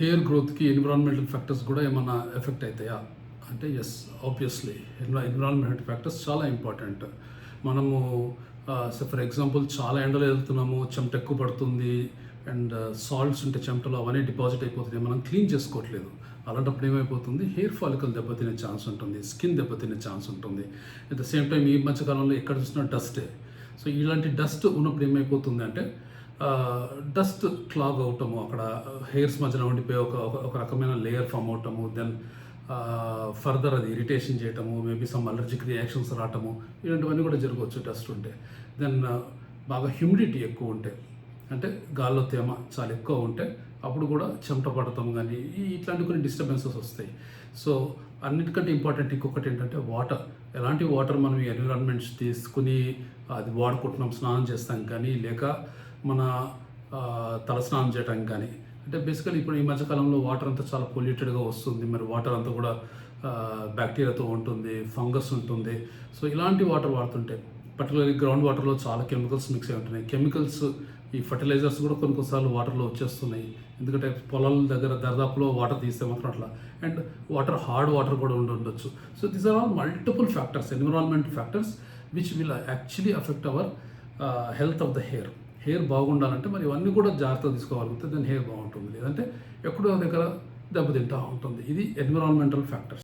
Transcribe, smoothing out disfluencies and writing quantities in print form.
Hair గ్రోత్కి environmental factors కూడా ఏమన్నా ఎఫెక్ట్ అవుతాయా అంటే ఎస్, ఆబ్వియస్లీ ఎన్విరాన్మెంటల్ ఫ్యాక్టర్స్ చాలా ఇంపార్టెంట్. మనము ఫర్ ఎగ్జాంపుల్ చాలా ఎండలో వెళ్తున్నాము, చెమట ఎక్కువ పడుతుంది అండ్ సాల్ట్స్ ఉంటే చెమటలో అవన్నీ డిపాజిట్ అయిపోతున్నాయి, మనం క్లీన్ చేసుకోవట్లేదు. అలాంటప్పుడు ఏమైపోతుంది, హెయిర్ ఫాలికల్ దెబ్బతినే ఛాన్స్ ఉంటుంది, స్కిన్ దెబ్బతినే ఛాన్స్ ఉంటుంది. అట్ ద సేమ్ టైం ఈ మధ్యకాలంలో ఎక్కడ చూసినా డస్టే. సో ఇలాంటి డస్ట్ ఉన్నప్పుడు ఏమైపోతుంది అంటే డస్ట్ క్లాగ్ అవటము, అక్కడ హెయిర్స్ మధ్యన ఉండిపోయి ఒక రకమైన లేయర్ ఫామ్ అవటము, దెన్ ఫర్దర్ అది ఇరిటేషన్ చేయటము, మేబీ సమ్ అలర్జిక్ రియాక్షన్స్ రావటము, ఇలాంటివన్నీ కూడా జరగవచ్చు డస్ట్ ఉంటే. దెన్ బాగా హ్యూమిడిటీ ఎక్కువ ఉంటే, అంటే గాల్లో తేమ చాలా ఎక్కువ ఉంటే అప్పుడు కూడా చెమట పడతాం కానీ ఇట్లాంటి కొన్ని డిస్టర్బెన్సెస్ వస్తాయి. సో అన్నిటికంటే ఇంపార్టెంట్ ఇంకొకటి ఏంటంటే వాటర్. ఎలాంటి వాటర్ మనం ఈ ఎన్విరాన్మెంట్స్ తీసుకుని అది వాడుకుంటున్నాం, స్నానం చేస్తాం కానీ లేక మన తల స్నానం చేయడానికి కానీ. అంటే బేసికలీ ఇప్పుడు ఈ మధ్యకాలంలో వాటర్ అంతా చాలా పొల్యూటెడ్గా వస్తుంది, మరి వాటర్ అంతా కూడా బ్యాక్టీరియాతో ఉంటుంది, ఫంగస్ ఉంటుంది. సో ఇలాంటి వాటర్ వాడుతుంటే పర్టికులర్లీ గ్రౌండ్ వాటర్లో చాలా కెమికల్స్ మిక్స్ అయి ఉంటున్నాయి. కెమికల్స్ ఈ ఫర్టిలైజర్స్ కూడా కొన్నిసార్లు వాటర్లో వచ్చేస్తున్నాయి, ఎందుకంటే పొలాల దగ్గర దర్దాపులో వాటర్ తీస్తే మాత్రం అట్లా. అండ్ హార్డ్ వాటర్ కూడా ఉండొచ్చు. So these are all multiple factors, environment factors which will actually affect our health of the hair బాగుండాలంటే మరి ఇవన్నీ కూడా జాగ్రత్తగా తీసుకోగలిగితే దాని హెయిర్ బాగుంటుంది, లేదంటే ఎక్కడో దగ్గర దెబ్బతింటూ ఉంటుంది. ఇది ఎన్విరాన్మెంటల్ ఫ్యాక్టర్స్.